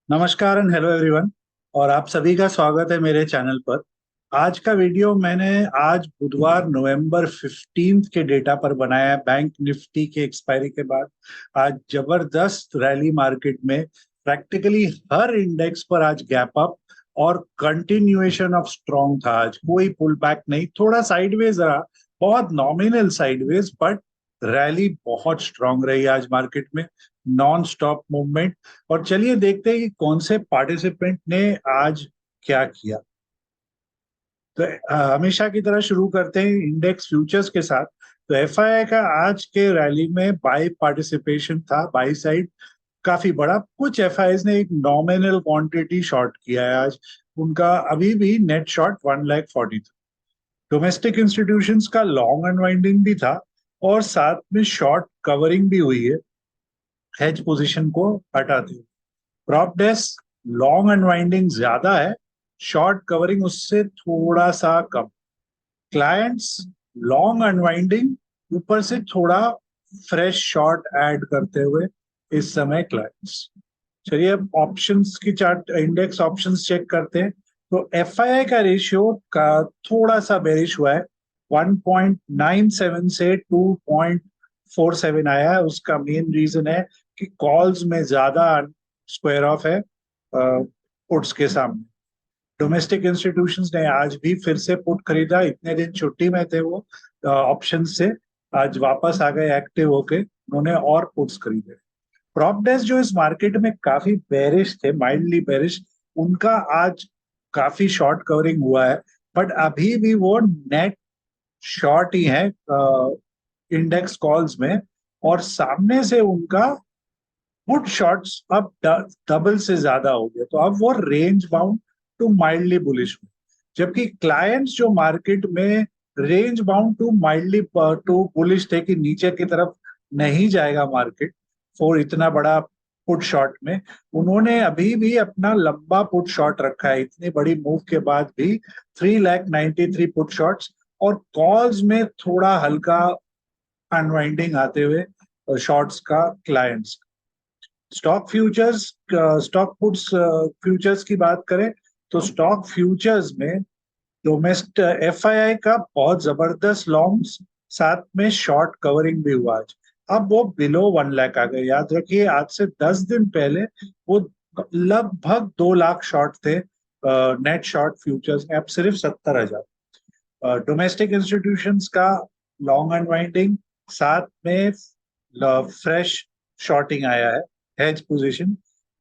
नमस्कार and hello everyone. और आप सभी का स्वागत है मेरे चैनल पर। आज का वीडियो मैंने आज बुधवार नवंबर 15 के डेटा पर बनाया है। बैंक निफ्टी के एक्सपायरी के बाद आज जबरदस्त रैली मार्केट में। प्रैक्टिकली हर इंडेक्स पर आज गैप अप और कंटिन्यूएशन ऑफ स्ट्रॉन्ग था। आज कोई पुल बैक नहीं, थोड़ा साइडवेज रहा, बहुत नॉमिनल साइडवेज, बट रैली बहुत स्ट्रांग रही आज मार्केट में। Non stop movement. और चलिए देखते हैं कि कौन से पार्टिसिपेंट ने आज क्या किया। तो हमेशा की तरह शुरू करते हैं इंडेक्स फ्यूचर्स के साथ। तो एफआईआई का आज के रैली में बाई पार्टिसिपेशन था, बाई साइड काफी बड़ा। कुछ एफआईआईज ने एक नॉमिनल क्वांटिटी शॉर्ट किया है आज। उनका अभी भी नेट शॉर्ट 1,40,000 था। डोमेस्टिक इंस्टीट्यूशंस का लॉन्ग अनवाइंडिंग भी था और साथ में शॉर्ट कवरिंग भी हुई है हेज पोजीशन को हटाते हुए। प्रॉप डेस्क लॉन्ग अनवाइंडिंग ज्यादा है, शॉर्ट कवरिंग उससे थोड़ा सा कम। क्लाइंट्स लॉन्ग अनवाइंडिंग, ऊपर से थोड़ा फ्रेश शॉर्ट ऐड करते हुए इस समय क्लाइंट्स। चलिए अब ऑप्शंस की चार्ट, इंडेक्स ऑप्शंस चेक करते हैं। तो एफआईआई का रेशियो का थोड़ा सा बेरिश हुआ है। 1.97 से 2.47 आया है। उसका मेन रीजन है कि कॉल्स में ज्यादा स्क्वायर ऑफ है पुट्स के सामने। डोमेस्टिक इंस्टीट्यूशंस ने आज भी फिर से पुट खरीदा। इतने दिन छुट्टी में थे वो ऑप्शन से, आज वापस आ गए एक्टिव होके, उन्होंने और पुट्स खरीदे। प्रॉप डेस्क जो इस मार्केट में काफी बेरिश थे, माइल्डली बेरिश, उनका आज काफी शॉर्ट कवरिंग हुआ है। बट अभी भी वो नेट शॉर्ट ही है इंडेक्स कॉल्स में। और सामने से उनका पुट शॉट्स अब डबल से ज्यादा हो गया, तो अब वो range bound to mildly bullish हुए। जबकि क्लाइंट्स जो मार्केट में range bound to mildly to bullish थे कि नीचे की तरफ नहीं जाएगा मार्केट फॉर इतना बड़ा पुट शॉट में, उन्होंने अभी भी अपना लंबा पुट शॉट रखा है इतनी बड़ी मूव के बाद भी। 3,93,000 पुट शॉट्स। और कॉल्स में थोड़ा हल्का अनवाइंडिंग आते हुए शॉर्ट्स का clients. Stock futures, stock puts futures की बात करें तो स्टॉक फ्यूचर्स में डोमेस्ट एफआईआई का बहुत जबरदस्त लॉन्ग्स, साथ में शॉर्ट कवरिंग भी हुआ आज। अब वो बिलो 1 लाख आ गए। याद रखिए आज से 10 दिन पहले वो लगभग 2 लाख शॉर्ट थे नेट शॉर्ट फ्यूचर्स में, अब सिर्फ 70,000। डोमेस्टिक इंस्टीट्यूशंस का लॉन्ग अनवाइंडिंग, साथ में फ्रेश शॉर्टिंग आया है हेज पोजीशन।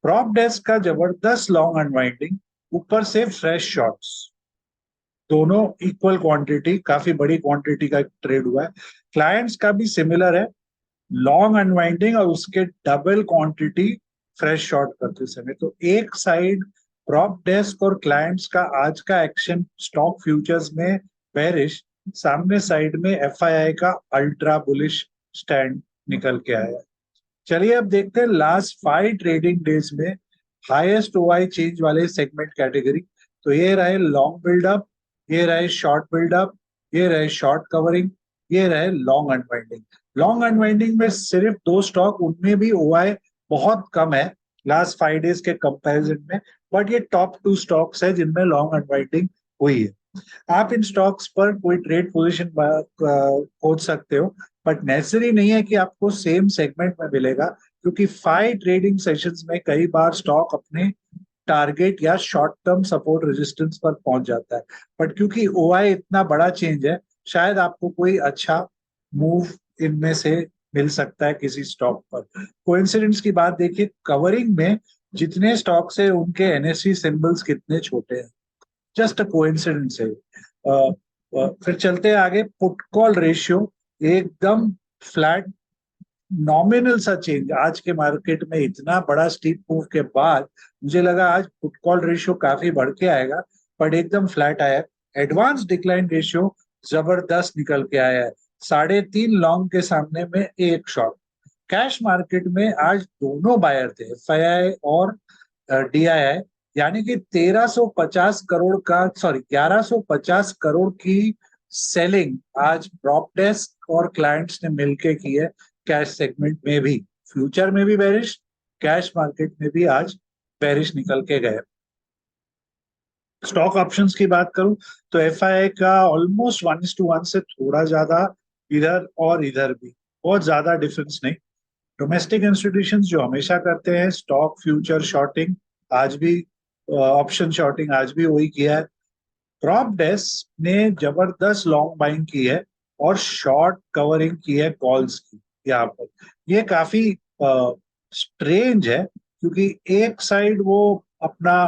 प्रॉप डेस्क का जबरदस्त लॉन्ग अनवाइंडिंग, ऊपर से फ्रेश शॉर्ट्स, दोनों इक्वल क्वांटिटी, काफी बड़ी क्वांटिटी का ट्रेड हुआ है। क्लाइंट्स का भी सिमिलर है, लॉन्ग अनवाइंडिंग और उसके डबल क्वांटिटी फ्रेश शॉर्ट करते समय। तो एक साइड प्रॉप डेस्क और क्लाइंट्स का आज का एक्शन स्टॉक फ्यूचर्स में बेरिश, सामने साइड में एफआईआई का अल्ट्रा बुलिश स्टैंड निकल के आया। चलिए अब देखते हैं लास्ट 5 ट्रेडिंग डेज में हाईएस्ट ओआई चेंज वाले सेगमेंट कैटेगरी। तो ये रहे लॉन्ग बिल्डअप, ये रहे शॉर्ट बिल्डअप, ये रहे शॉर्ट कवरिंग, ये रहे लॉन्ग अनवाइंडिंग। लॉन्ग अनवाइंडिंग में सिर्फ 2 स्टॉक, उनमें भी ओआई बहुत कम है लास्ट 5 डेज के कंपैरिजन में। बट ये टॉप 2 स्टॉक्स है जिनमें लॉन्ग अनवाइंडिंग हुई है। आप इन स्टॉक्स पर कोई ट्रेड पोजीशन खोज सकते हो, बट नेसेसरी नहीं है कि आपको सेम सेगमेंट में मिलेगा, क्योंकि 5 ट्रेडिंग सेशंस में कई बार स्टॉक अपने टारगेट या शॉर्ट टर्म सपोर्ट रेजिस्टेंस पर पहुंच जाता है। बट क्योंकि ओआई इतना बड़ा चेंज है, शायद आपको कोई अच्छा मूव इनमें से मिल सकता है किसी स्टॉक पर। कोइंसिडेंस की बात देखिए, कवरिंग में जितने स्टॉक्स है उनके एनएससी सिंबल्स कितने छोटे हैं, जस्ट अ कोइंसिडेंस है। फिर चलते हैं आगे। पुट कॉल रेशियो एकदम फ्लैट, नॉमिनल सा चेंज आज के मार्केट में। इतना बड़ा स्टीप मूव के बाद मुझे लगा आज पुट कॉल रेशियो काफी बढ़ के आएगा, बट एकदम फ्लैट आया। एडवांस डिक्लाइन रेशियो जबरदस्त निकल के आया है। 3.5 लॉन्ग के सामने में एक शॉर्ट। कैश मार्केट में आज दोनों बायर थे, एफआईआई और डीआईआई, यानी कि 1350 करोड़ का, सॉरी 1150 करोड़ की सेलिंग आज प्रॉप डेस्क और क्लाइंट्स ने मिलके की है कैश सेगमेंट में भी। फ्यूचर में भी बेरिश, कैश मार्केट में भी आज बेरिश निकल के गए। स्टॉक ऑप्शंस की बात करूं तो एफआईआई का ऑलमोस्ट 1:1 से थोड़ा ज्यादा इधर और इधर भी, बहुत ज्यादा डिफरेंस नहीं। डोमेस्टिक इंस्टीट्यूशंस जो हमेशा करते हैं स्टॉक फ्यूचर शॉर्टिंग, आज भी ऑप्शन शॉर्टिंग आज भी वही किया है। प्रॉप डेस्क ने जबरदस्त लॉन्ग बाइंग की है और शॉर्ट कवरिंग की है कॉल्स की यहाँ पर। ये काफी स्ट्रेंज है क्योंकि एक साइड वो अपना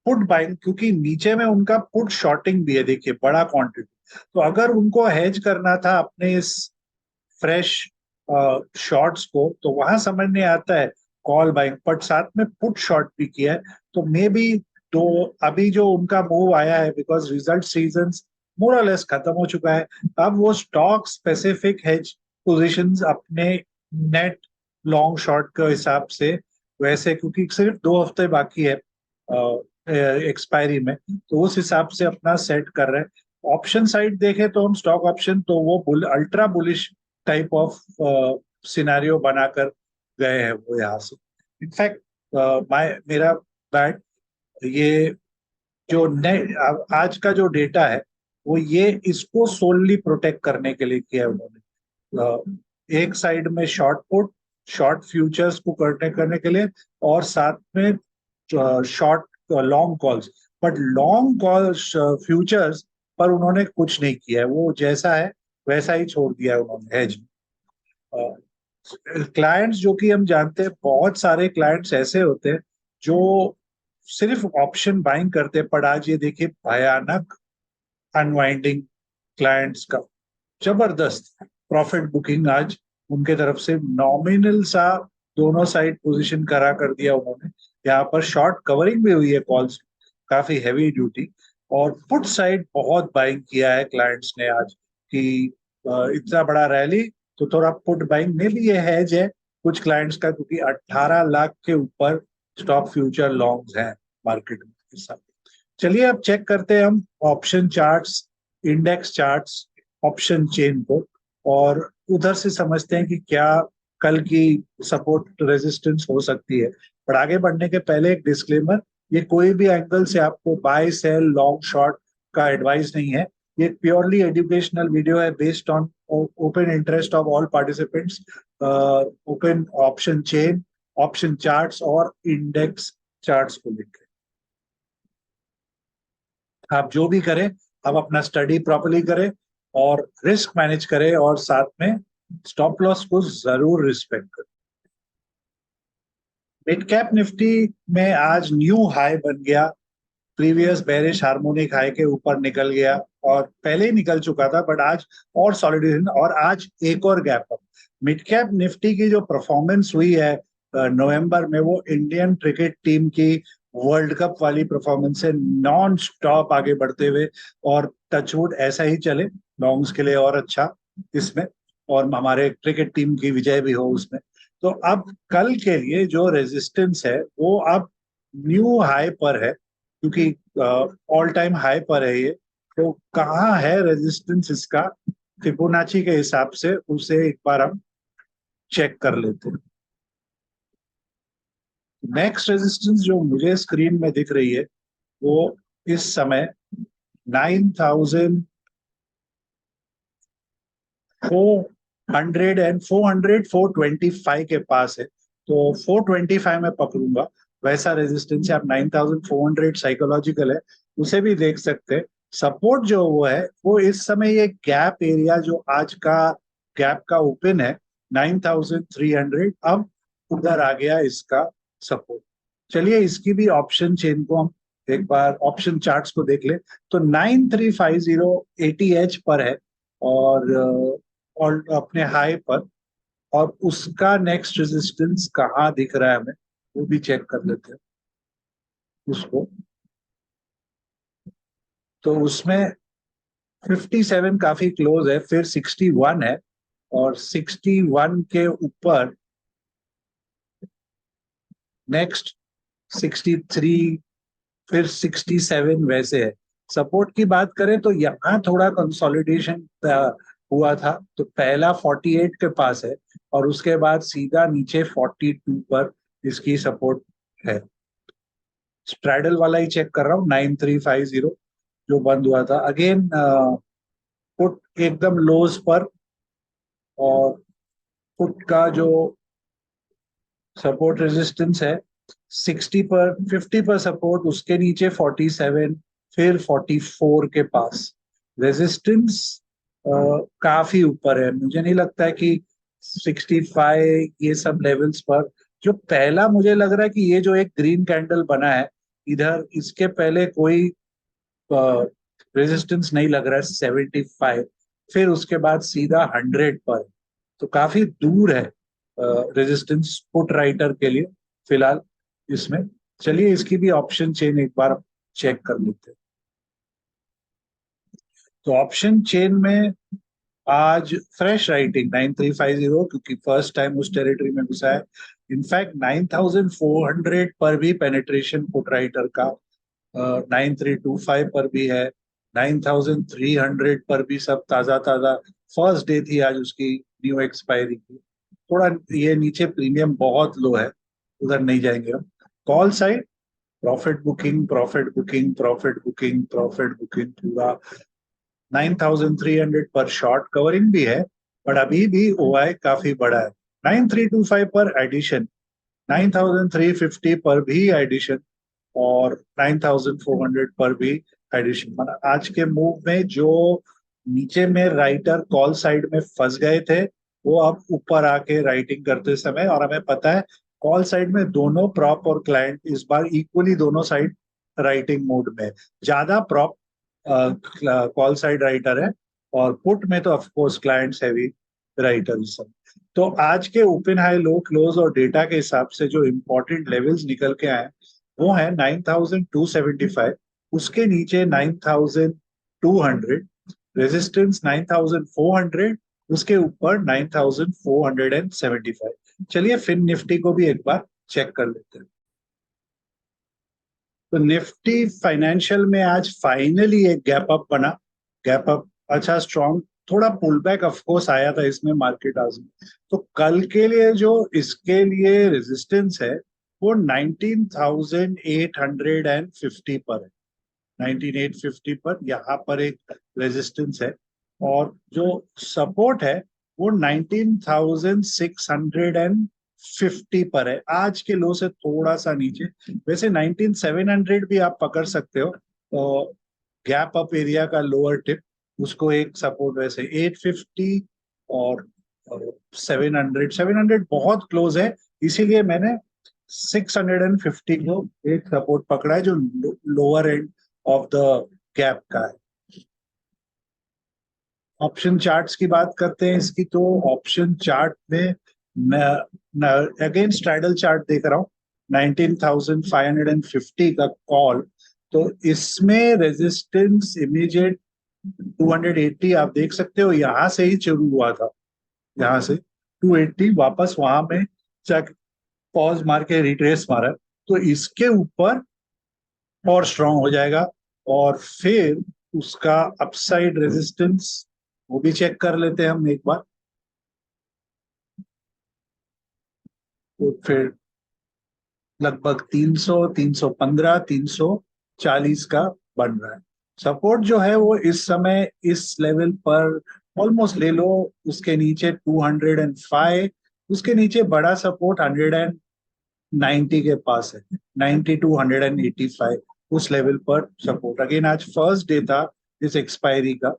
पुट बाइंग, क्योंकि नीचे में उनका पुट शॉर्टिंग भी है, देखिए बड़ा क्वांटिटी। तो अगर उनको हेज करना था अपने इस फ्रेश शॉर्ट्स को तो वहां समझ नहीं आता है कॉल बाइंग, बट साथ में पुट शॉर्ट भी किया है। तो मे बी तो अभी जो उनका मूव आया है बिकॉज रिजल्ट सीजन मोर और लेस खत्म हो चुका है, अब वो स्टॉक स्पेसिफिक हेज पोजीशंस अपने नेट लॉन्ग शॉर्ट के हिसाब से वैसे, क्योंकि सिर्फ 2 हफ्ते बाकी है एक्सपायरी में, तो उस हिसाब से अपना सेट कर रहे हैं। ऑप्शन साइड देखें तो हम स्टॉक ऑप्शन तो वो ultra bullish type of scenario बनाकर गए हैं वो यहाँ से। इनफैक्ट मेरा बैट ये जो आज का जो डेटा है वो ये इसको सोलली प्रोटेक्ट करने के लिए किया है उन्होंने। एक साइड में शॉर्ट पुट शॉर्ट फ्यूचर्स को करने करने के लिए और साथ में short long calls, but long calls futures पर उन्होंने कुछ नहीं किया है, वो जैसा है वैसा ही छोड़ दिया है उन्होंने हेज। क्लाइंट्स जो कि हम जानते हैं बहुत सारे क्लाइंट्स ऐसे होते हैं जो सिर्फ ऑप्शन बाइंग करते हैं, पर आज ये देखिए भयानक अनवाइंडिंग क्लाइंट्स का, जबरदस्त प्रॉफिट बुकिंग आज उनके तरफ से नॉमिनल सा दोनों साइड पोजीशन करा कर दिया उन्होंने। यहाँ पर शॉर्ट कवरिंग भी हुई है कॉल्स, काफी हैवी ड्यूटी, और पुट साइड बहुत बाइंग किया है क्लाइंट्स ने आज कि इतना बड़ा रैली तो थोड़ा पुट बाइंग में भी ये हैज है कुछ क्लाइंट्स का, क्योंकि 18 लाख के ऊपर स्टॉक फ्यूचर लॉन्ग्स हैं मार्केट में इस साल। चलिए अब चेक करते हैं हम option charts, index charts, option chain को, और उधर से समझते हैं कि क्या कल की सपोर्ट रेजिस्टेंस हो सकती है। पर आगे बढ़ने के पहले एक डिस्क्लेमर, ये कोई भी एंगल से आपको बाय सेल लॉन्ग शॉर्ट का एडवाइस नहीं है। ये प्योरली एजुकेशनल वीडियो है based on open interest of all participants, open option chain, option charts और इंडेक्स चार्ट्स को लेकर। आप जो भी करें आप अपना स्टडी प्रॉपरली करें और रिस्क मैनेज करें और साथ में स्टॉप लॉस को जरूर रिस्पेक्ट करें। मिड कैप निफ्टी में आज न्यू हाई बन गया, प्रीवियस बेरिश हार्मोनिक हाई के ऊपर निकल गया और पहले ही निकल चुका था, बट आज और सॉलिडेशन और आज एक और gap up. Mid cap Nifty की जो परफॉर्मेंस हुई है नवंबर में, वो इंडियन क्रिकेट टीम की वर्ल्ड कप वाली परफॉर्मेंस है, नॉन स्टॉप आगे बढ़ते हुए, और टचवुड ऐसा ही चले लॉन्ग्स के लिए और अच्छा इसमें, और हमारे क्रिकेट टीम की विजय भी हो उसमें। तो अब कल के लिए जो रेजिस्टेंस है वो अब न्यू हाई पर है, क्योंकि ऑल टाइम हाई पर है ये। तो कहाँ है रेजिस्टेंस इसका फिबोनाची के हिसाब से, उसे एक बार हम चेक कर लेते हैं। नेक्स्ट रेजिस्टेंस जो मुझे स्क्रीन में दिख रही है वो इस समय 9,400 एंड 425 के पास है, तो 425 में पकड़ूंगा, वैसा रेजिस्टेंस है। आप 9,400 साइकोलॉजिकल है, उसे भी देख सकते हैं। सपोर्ट जो वो है वो इस समय ये गैप एरिया जो आज का गैप का ओपन है 9,300, अब उधर आ गया इसका सपोर्ट। चलिए इसकी भी ऑप्शन चेन को हम एक बार ऑप्शन चार्ट्स को देख ले, तो 9,350 ATH पर है और अपने हाई पर, और उसका नेक्स्ट रेजिस्टेंस कहाँ दिख रहा है हमें वो भी चेक कर लेते हैं उसको। तो उसमें 57 काफी क्लोज है, फिर 61 है, और 61 के ऊपर नेक्स्ट 63, फिर 67 वैसे है। सपोर्ट की बात करें तो यहाँ थोड़ा कंसोलिडेशन हुआ था, तो पहला 48 के पास है और उसके बाद सीधा नीचे 42 पर इसकी सपोर्ट है। स्ट्रैडल वाला ही चेक कर रहा हूँ, 9350 जो बंद हुआ था। अगेन पुट एकदम लोज पर, और पुट का जो सपोर्ट रेजिस्टेंस है 60 पर, 50 पर सपोर्ट, उसके नीचे 47, फिर 44 के पास रेजिस्टेंस काफी ऊपर है। मुझे नहीं लगता है कि 65 ये सब लेवल्स पर, जो पहला मुझे लग रहा है कि ये जो एक ग्रीन कैंडल बना है इधर, इसके पहले कोई रेजिस्टेंस नहीं लग रहा है 75, फिर उसके बाद सीधा 100 पर, तो काफी दूर है रेजिस्टेंस पुट राइटर के लिए फिलहाल इसमें। चलिए इसकी भी ऑप्शन चेन एक बार चेक कर लेते हैं। तो ऑप्शन चेन में आज फ्रेश राइटिंग 9350, क्योंकि फर्स्ट टाइम उस टेरिटरी में घुसा है। इनफैक्ट 9400 पर भी पेनिट्रेशन पुट राइटर का, 9325 पर भी है, 9300 पर भी, सब ताजा ताजा। फर्स्ट डे थी आज उसकी न्यू एक्सपायरी की। थोड़ा ये नीचे प्रीमियम बहुत लो है, उधर नहीं जाएंगे हम। Call side profit booking, profit booking, profit booking, profit booking, पूरा 9300 पर शॉर्ट कवरिंग भी है, बट अभी भी ओआई काफी बड़ा है। 9325 पर एडिशन, 9350 पर भी एडिशन, और 9400 पर भी एडिशन। मतलब आज के मूव में जो नीचे में राइटर कॉल साइड में फंस गए थे, वो अब ऊपर आके राइटिंग करते समय, और हमें पता है कॉल साइड में दोनों प्रॉप और क्लाइंट इस बार इक्वली दोनों साइड राइटिंग मोड में। ज्यादा प्रॉप कॉल साइड राइटर है, और पुट में तो of course clients heavy writer सब। तो आज के ओपन हाई लो क्लोज और डेटा के हिसाब से जो इंपॉर्टेंट लेवल्स निकल के आए वो है 9275, उसके नीचे 9200, रेजिस्टेंस 9400, उसके ऊपर 9475। चलिए फिर निफ्टी को भी एक बार चेक कर लेते हैं। तो निफ्टी फाइनेंशियल में आज फाइनली एक गैप अप बना। गैप अप अच्छा स्ट्रॉन्ग, थोड़ा पुल बैक ऑफ कोर्स आया था इसमें मार्केट आज में। तो कल के लिए जो इसके लिए रेजिस्टेंस है वो 19850 पर है। 19850 पर यहाँ पर एक रेजिस्टेंस है, और जो सपोर्ट है वो 19650 पर है, आज के लो से थोड़ा सा नीचे। वैसे 19700 भी आप पकड़ सकते हो, तो गैप अप एरिया का लोअर टिप, उसको एक सपोर्ट। वैसे 850 और 700 बहुत क्लोज है, इसीलिए मैंने 650 को एक सपोर्ट पकड़ा है, जो lower end of the gap का है। ऑप्शन चार्ट्स की बात करते हैं इसकी, तो ऑप्शन चार्ट में अगेन स्ट्रैडल चार्ट देख रहा हूँ, 19550 का कॉल। तो इसमें रेजिस्टेंस इमीडिएट 280 आप देख सकते हो, यहां से ही शुरू हुआ था, यहाँ से 280 वापस वहां में चेक, पॉज मार के रिट्रेस मारा, तो इसके ऊपर और स्ट्रांग हो जाएगा। और फिर उसका अपसाइड रेजिस्टेंस वो भी चेक कर लेते हैं हम एक बार। तो फिर लगभग 300, 315, 340 का बन रहा है। सपोर्ट जो है वो इस समय इस लेवल पर ऑलमोस्ट ले लो, उसके नीचे 205, उसके नीचे बड़ा सपोर्ट 190 के पास है, 90 टू 185, उस लेवल पर सपोर्ट। अगेन आज फर्स्ट डे था इस एक्सपायरी का,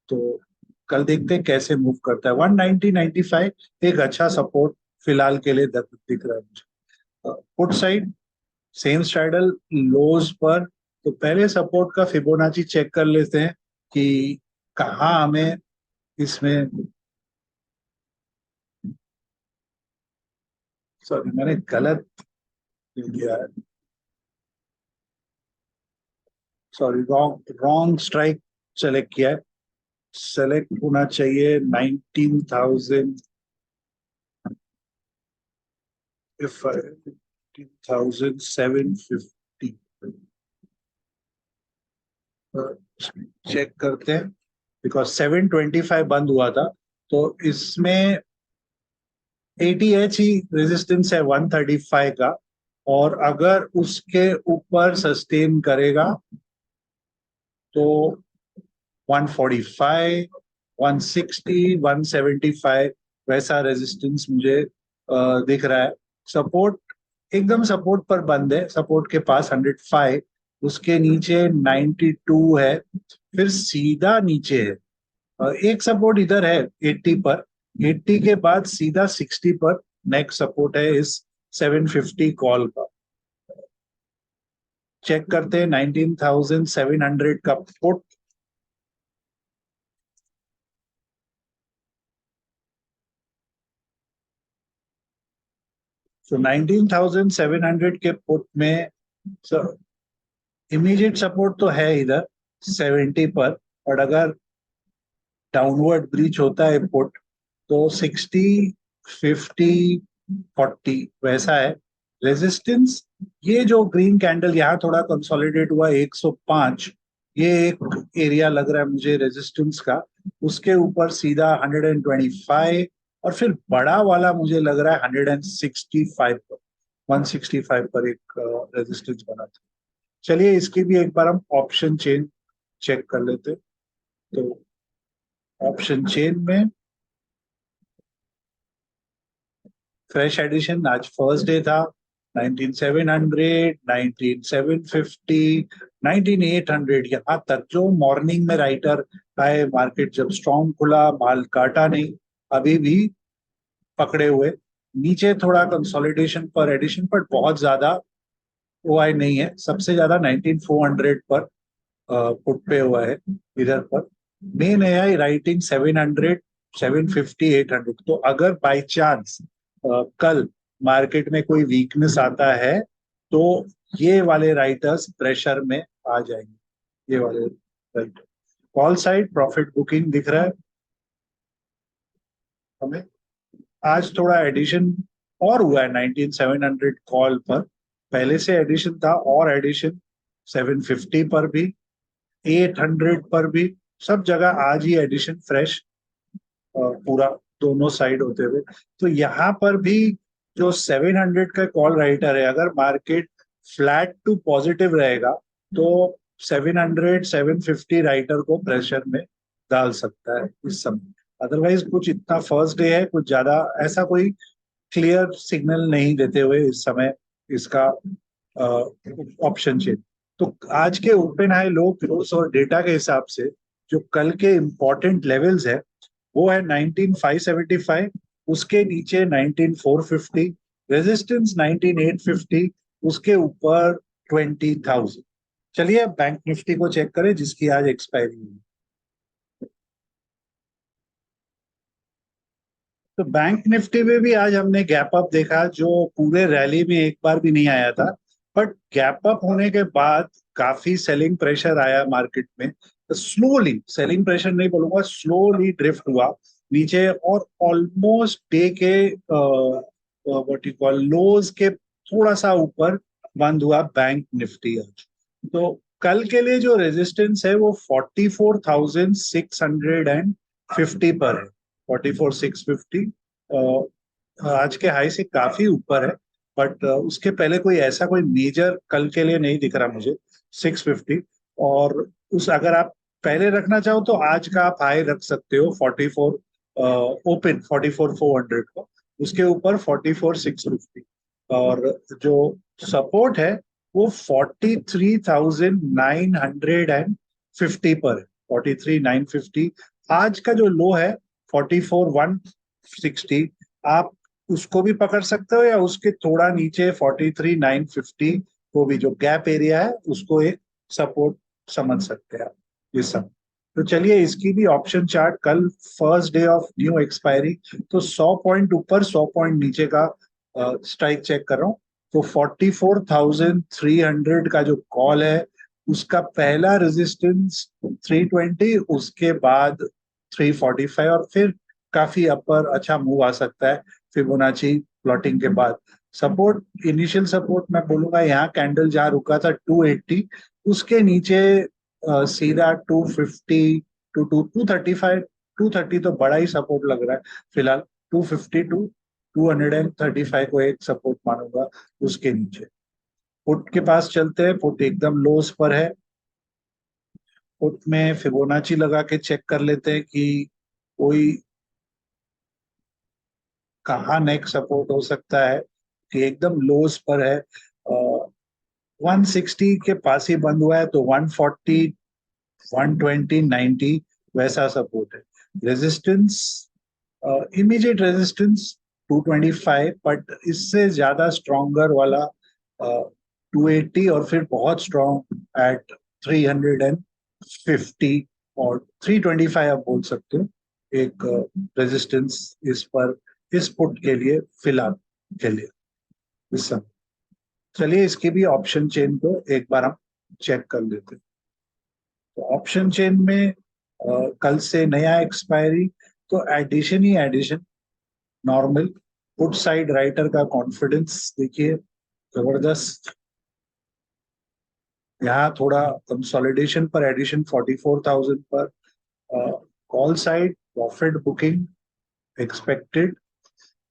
तो कल देखते हैं कैसे मूव करता है। 190, 95 एक अच्छा सपोर्ट फिलहाल के लिए दिख रहा है मुझे। पुट साइड सेम स्ट्रैडल लोज पर, तो पहले सपोर्ट का फिबोनाची चेक कर लेते हैं कि कहाँ हमें इसमें, सॉरी मैंने गलत दिया है, sorry wrong wrong strike select किया है। सेलेक्ट होना चाहिए 19,000, if 19,750। चेक करते हैं, बिकॉज 725 बंद हुआ था, तो इसमें ATH ही रेजिस्टेंस है 135 का, और अगर उसके ऊपर सस्टेन करेगा तो 145, 160, 175 वैसा रेजिस्टेंस मुझे दिख रहा है। सपोर्ट एकदम सपोर्ट पर बंद है, सपोर्ट के पास 105, उसके नीचे 92 है, फिर सीधा नीचे है। एक सपोर्ट इधर है 80 पर, 80 के बाद सीधा 60 पर नेक्स्ट सपोर्ट है इस 750 कॉल का। चेक करते हैं 19,700 का पुट। तो 19,700 के पुट में इमीडिएट सपोर्ट तो है इधर 70 पर, और अगर डाउनवर्ड ब्रीच होता है पुट तो 60, 50, 40 वैसा है रेजिस्टेंस। ये जो ग्रीन कैंडल यहाँ थोड़ा कंसोलिडेट हुआ 105, ये एक एरिया लग रहा है मुझे रेजिस्टेंस का। उसके ऊपर सीधा 125, और फिर बड़ा वाला मुझे लग रहा है 165 पर, 165 पर एक रेजिस्टेंस बना था। चलिए इसकी भी एक बार हम ऑप्शन चेन चेक कर लेते। तो ऑप्शन चेन में फ्रेश एडिशन आज फर्स्ट डे था, 19,700, 19,750, 19,800, यहाँ तक जो मॉर्निंग में राइटर आए, मार्केट जब स्ट्रॉन्ग खुला माल काटा नहीं, अभी भी पकड़े हुए। नीचे थोड़ा कंसोलिडेशन पर एडिशन, पर बहुत ज्यादा ओआई नहीं है। सबसे ज्यादा 19,400 पर पुट पे हुआ है इधर पर। मेन है राइटिंग 700, 750, 800। तो अगर बाय चांस कल मार्केट में कोई वीकनेस आता है तो ये वाले राइटर्स प्रेशर में आ जाएंगे, ये वाले writer. Call side profit booking दिख रहा है हमें। आज थोड़ा एडिशन और हुआ है 19,700 कॉल पर, पहले से एडिशन था, और एडिशन 750 पर भी, 800 पर भी, सब जगह आज ही एडिशन फ्रेश पूरा दोनों साइड होते हुए। तो यहाँ पर भी जो 700 का कॉल राइटर है, अगर मार्केट फ्लैट टू पॉजिटिव रहेगा तो 700, 750 राइटर को प्रेशर में डाल सकता है इस समय। अदरवाइज कुछ इतना फर्स्ट डे है, कुछ ज्यादा ऐसा कोई क्लियर सिग्नल नहीं देते हुए इस समय इसका ऑप्शन चेन। तो आज के ओपन हाई लो क्लोज और डेटा के हिसाब से जो कल के इंपॉर्टेंट लेवल्स है वो है 19,575, उसके नीचे 19,450, रेजिस्टेंस 19,850, उसके ऊपर 20,000। चलिए अब बैंक निफ्टी को चेक करें जिसकी आज एक्सपायरी हुई। तो बैंक निफ्टी में भी आज हमने गैप अप देखा जो पूरे रैली में एक बार भी नहीं आया था, बट गैप अप होने के बाद काफी सेलिंग प्रेशर आया मार्केट में। स्लोली सेलिंग प्रेशर नहीं बोलूंगा, स्लोली ड्रिफ्ट हुआ नीचे, और ऑलमोस्ट डे के व्हाट यू कॉल लोज के थोड़ा सा ऊपर बंद हुआ बैंक निफ्टी आज। तो कल के लिए जो रेजिस्टेंस है वो 44,650 पर है, 44,650। आज के हाई से काफी ऊपर है, बट उसके पहले कोई ऐसा कोई मेजर कल के लिए नहीं दिख रहा मुझे 650। और उस अगर आप पहले रखना चाहो तो आज का आप हाई रख सकते हो 44 ओपन 44,400 को, उसके ऊपर 44,650। और जो सपोर्ट है वो 43,950 पर है, 43,950। आज का जो लो है 44,160, आप उसको भी पकड़ सकते हो, या उसके थोड़ा नीचे 43,950 को भी, जो गैप एरिया है उसको एक सपोर्ट समझ सकते हैं आप इस समय। तो चलिए इसकी भी ऑप्शन चार्ट, कल first day of new expiry, तो 100 पॉइंट ऊपर 100 पॉइंट नीचे का स्ट्राइक चेक कर रहा हूँ। तो 44,300 का जो कॉल है उसका पहला रेजिस्टेंस 320, उसके बाद 345, और फिर काफी अपर अच्छा मूव आ सकता है फिबोनाची प्लॉटिंग के बाद। सपोर्ट इनिशियल सपोर्ट मैं बोलूंगा यहाँ कैंडल जहाँ रुका था 280, उसके नीचे सीधा 250 टू 235, 230 तो बड़ा ही सपोर्ट लग रहा है फिलहाल, 250 टू 235 को एक सपोर्ट मानूंगा, उसके नीचे। पुट के पास चलते हैं। पुट एकदम लोस पर है। पुट में फिबोनाची लगा के चेक कर लेते हैं कि कोई कहाँ नेक सपोर्ट हो सकता है, कि एकदम लोस पर है। 160 के पास ही बंद हुआ है, तो 140, 120, 90 वैसा सपोर्ट है। रेजिस्टेंस, इमीडिएट रेजिस्टेंस 225, बट इससे ज्यादा स्ट्रॉन्गर वाला 280, और फिर बहुत स्ट्रॉन्ग एट 350 और 325 आप बोल सकते हो एक रेजिस्टेंस इस पर, इस पुट के लिए फिलहाल के लिए इस समय। चलिए इसके भी ऑप्शन चेन को एक बार हम चेक कर लेते हैं। तो ऑप्शन चेन में कल से नया एक्सपायरी, तो एडिशन ही addition, normal. Put side writer का कॉन्फिडेंस देखिए, जबरदस्त। यहाँ थोड़ा कंसोलिडेशन पर एडिशन 44,000 पर। Call side profit booking expected,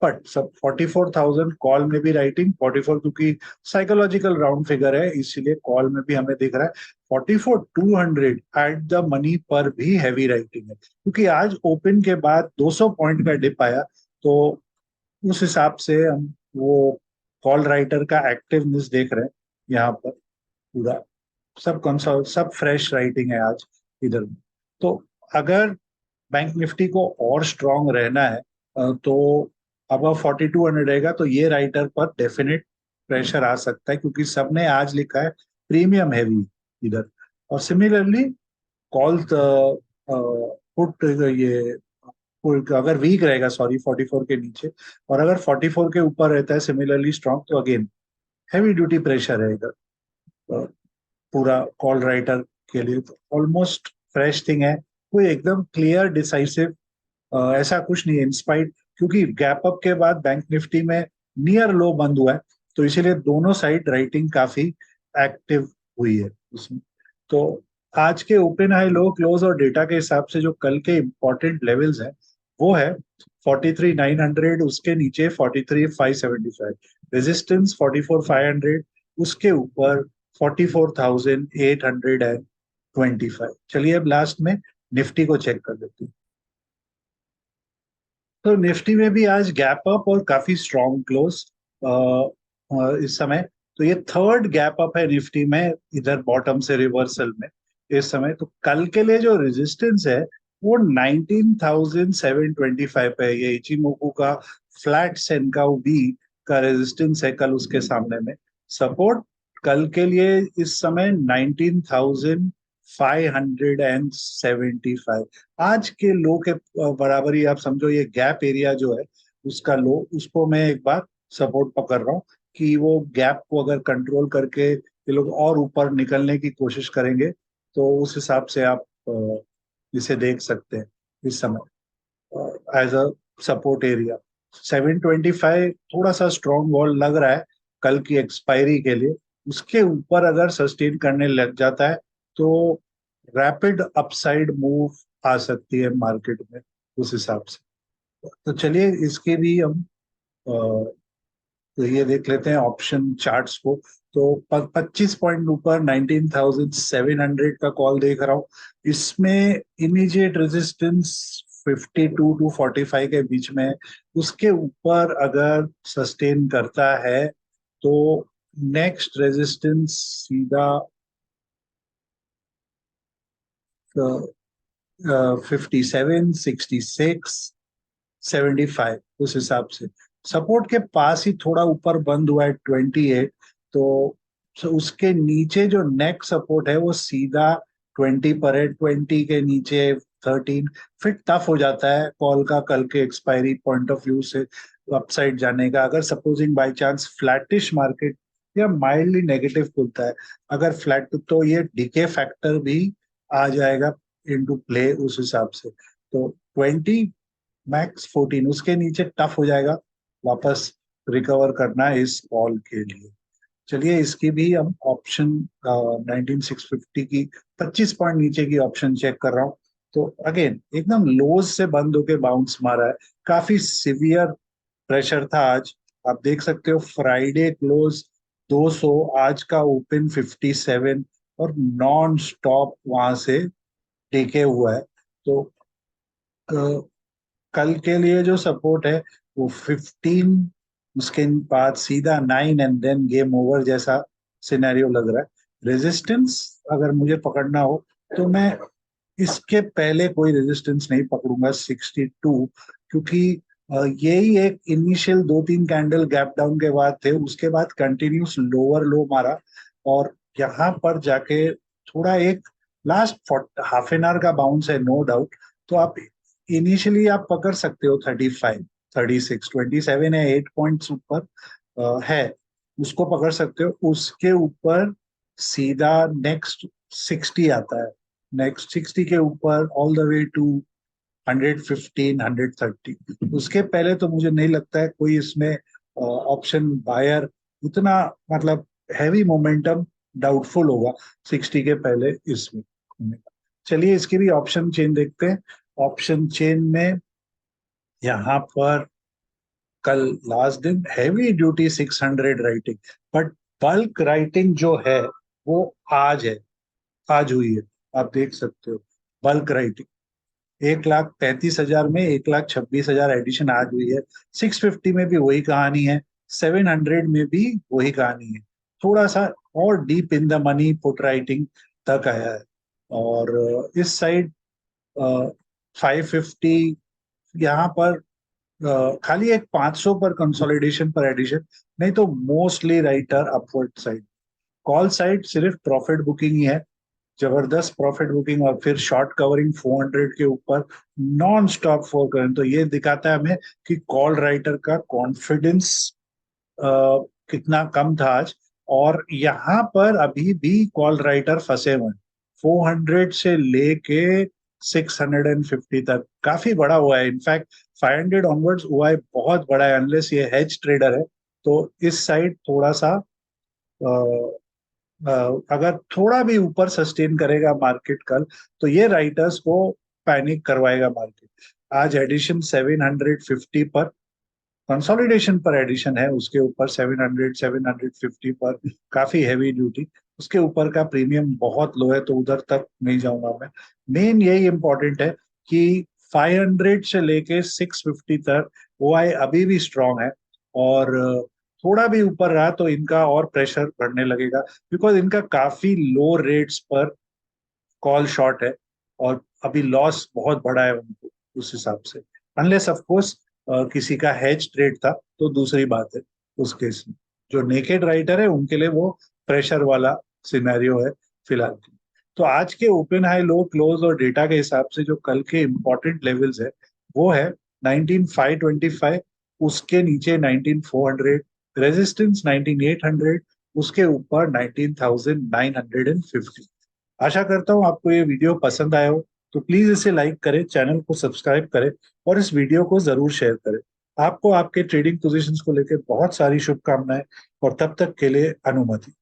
but सब 44,000 कॉल में भी राइटिंग 44, क्योंकि साइकोलॉजिकल राउंड फिगर है, इसीलिए कॉल में भी हमें दिख रहा है 44,200 एट द मनी पर भी हैवी राइटिंग है, क्योंकि आज ओपन के बाद 200 पॉइंट का डिप आया। तो उस हिसाब से हम वो कॉल राइटर का एक्टिवनेस देख रहे हैं यहाँ पर। पूरा सब कंसोल, सब फ्रेश राइटिंग है आज इधर में। तो अगर बैंक निफ्टी को और स्ट्रांग रहना है, तो अब 4200 रहेगा, तो ये राइटर पर डेफिनेट प्रेशर आ सकता है, क्योंकि सबने आज लिखा है प्रीमियम हैवी इधर। और सिमिलरली कॉल पुट, ये अगर वीक रहेगा, सॉरी 44 के नीचे, और अगर 44 के ऊपर रहता है सिमिलरली स्ट्रांग, तो अगेन हैवी ड्यूटी प्रेशर रहेगा पूरा कॉल राइटर के लिए। ऑलमोस्ट फ्रेश थिंग है, कोई एकदम क्लियर डिसाइसिव ऐसा कुछ नहीं है इंस्पाइट, क्योंकि गैप अप के बाद बैंक निफ्टी में नियर लो बंद हुआ है, तो इसीलिए दोनों साइड राइटिंग काफी एक्टिव हुई है उसमें। तो आज के ओपन हाई लो क्लोज और डेटा के हिसाब से जो कल के इंपॉर्टेंट लेवल्स हैं, वो है 43,900, उसके नीचे 43,575, रेजिस्टेंस 44,500, उसके ऊपर 44,825। चलिए अब लास्ट में निफ्टी को चेक कर लेते हैं। तो निफ्टी में भी आज गैप अप और काफी स्ट्रॉन्ग क्लोज इस समय। तो ये थर्ड गैप अप है निफ्टी में, इधर बॉटम से रिवर्सल में इस समय। तो कल के लिए जो रेजिस्टेंस है वो 19,725 पे है। ये इचिमोकू का फ्लैट सेनकाउ बी का रेजिस्टेंस है कल उसके सामने में। सपोर्ट कल के लिए इस समय 19,575। आज के लो के बराबर ही आप समझो, ये गैप एरिया जो है उसका लो, उसको मैं एक बार सपोर्ट पकड़ रहा हूँ, कि वो गैप को अगर कंट्रोल करके ये लोग और ऊपर निकलने की कोशिश करेंगे, तो उस हिसाब से आप इसे देख सकते हैं इस समय एज अ सपोर्ट एरिया। 725 थोड़ा सा स्ट्रॉन्ग वॉल लग रहा है कल की एक्सपायरी के लिए। उसके ऊपर अगर सस्टेन करने लग जाता है, तो रैपिड अपसाइड मूव आ सकती है मार्केट में उस हिसाब से। तो चलिए इसके भी हम तो ये देख लेते हैं ऑप्शन चार्ट्स को। तो 25 पॉइंट ऊपर 19,700 का कॉल देख रहा हूँ। इसमें इमीडिएट रेजिस्टेंस 52 टू 45 के बीच में है। उसके ऊपर अगर सस्टेन करता है, तो नेक्स्ट रेजिस्टेंस सीधा 57, 66, 75 उस हिसाब से। सपोर्ट के पास ही थोड़ा ऊपर बंद हुआ है 28। तो उसके नीचे जो नेक सपोर्ट है वो सीधा 20 पर है। 20 के नीचे 13, फिर टफ हो जाता है कॉल का कल के एक्सपायरी पॉइंट ऑफ व्यू से अपसाइड जाने का। अगर supposing by chance flattish market या माइल्डली नेगेटिव खुलता है, अगर फ्लैट, तो ये डीके फैक्टर भी आ जाएगा इनटू प्ले उस हिसाब से। तो 20, मैक्स 14, उसके नीचे टफ हो जाएगा वापस रिकवर करना इस कॉल के लिए। चलिए इसकी भी हम ऑप्शन 19,650 की 25 पॉइंट नीचे की ऑप्शन चेक कर रहा हूँ। तो अगेन एकदम लोज से बंद होके बाउंस मारा है, काफी सिवियर प्रेशर था आज। आप देख सकते हो फ्राइडे क्लोज 200, आज का ओपन 57, और नॉन स्टॉप वहां से टिके हुआ है। तो अ, कल के लिए जो सपोर्ट है वो 15, उसके बाद सीधा 9 एंड देन गेम ओवर जैसा सिनेरियो लग रहा है। रेजिस्टेंस अगर मुझे पकड़ना हो तो मैं इसके पहले कोई रेजिस्टेंस नहीं पकड़ूंगा 62, क्योंकि यही एक इनिशियल 2-3 कैंडल गैप डाउन के बाद थे, उसके बाद कंटिन्यूस लोअर लो मारा, और यहाँ पर जाके थोड़ा एक लास्ट हाफ एन आवर का बाउंस है नो डाउट। तो आप इनिशियली आप पकड़ सकते हो 35, 36, 27 है, 8 पॉइंट्स ऊपर है, उसको पकड़ सकते हो। उसके ऊपर सीधा नेक्स्ट 60 आता है, नेक्स्ट 60 के ऊपर ऑल द वे टू 115, 130। उसके पहले तो मुझे नहीं लगता है कोई इसमें ऑप्शन बायर उतना, मतलब हैवी मोमेंटम डाउटफुल होगा 60 के पहले इसमें होने का। चलिए इसकी भी ऑप्शन चेन देखते हैं। ऑप्शन चेन में यहाँ पर कल लास्ट दिन heavy duty 600 writing, but bulk writing जो है वो आज है, आज हुई है। आप देख सकते हो बल्क राइटिंग 1,33,000 में 1,26,000 एडिशन आज हुई है। 650 में भी वही कहानी है, 700 में भी वही कहानी है। थोड़ा सा और deep in the money put writing तक आया है। और इस साइड 550, यहाँ पर खाली एक 500 पर कंसोलिडेशन पर एडिशन, नहीं तो mostly writer upward side. Call side सिर्फ प्रॉफिट बुकिंग ही है, जबरदस्त प्रॉफिट बुकिंग, और फिर शॉर्ट कवरिंग 400 के ऊपर नॉन स्टॉप फोर करें, तो ये दिखाता है हमें कि कॉल राइटर का कॉन्फिडेंस कितना कम था आज। और यहाँ पर अभी भी कॉल राइटर फंसे हुए हैं, 400 से लेके 650 तक काफी बड़ा हुआ है। इनफैक्ट 500 ऑनवर्ड्स हुआ है, बहुत बड़ा है, अनलेस ये हेज ट्रेडर है। तो इस साइड थोड़ा सा अगर थोड़ा भी ऊपर सस्टेन करेगा मार्केट कल, तो ये राइटर्स को पैनिक करवाएगा मार्केट। आज एडिशन 750 पर, कंसोलिडेशन पर एडिशन है, उसके ऊपर 700, 750 पर काफी हैवी ड्यूटी। उसके ऊपर का प्रीमियम बहुत लो है, तो उधर तक नहीं जाऊंगा मैं। मेन यही इंपॉर्टेंट है कि 500 से लेके 650 तक ओ आई अभी भी स्ट्रांग है, और थोड़ा भी ऊपर रहा तो इनका और प्रेशर बढ़ने लगेगा, बिकॉज इनका काफी लो रेट्स पर कॉल शॉर्ट है, और अभी लॉस बहुत बड़ा है उनको उस हिसाब से। अनलेस ऑफ कोर्स किसी का हेज ट्रेड था तो दूसरी बात है, उस केस में जो नेकेड राइटर है उनके लिए वो प्रेशर वाला सिनेरियो है फिलहाल। तो आज के ओपन हाई लो क्लोज और डेटा के हिसाब से जो कल के इंपॉर्टेंट लेवल्स है वो है 19,525, उसके नीचे 19,400, रेजिस्टेंस 19,800, उसके ऊपर 19,950। आशा करता हूँ आपको ये वीडियो पसंद आया हो, तो प्लीज इसे लाइक करें, चैनल को सब्सक्राइब करें, और इस वीडियो को जरूर शेयर करें। आपको आपके ट्रेडिंग पोजीशंस को लेकर बहुत सारी शुभकामनाएं, और तब तक के लिए अनुमति।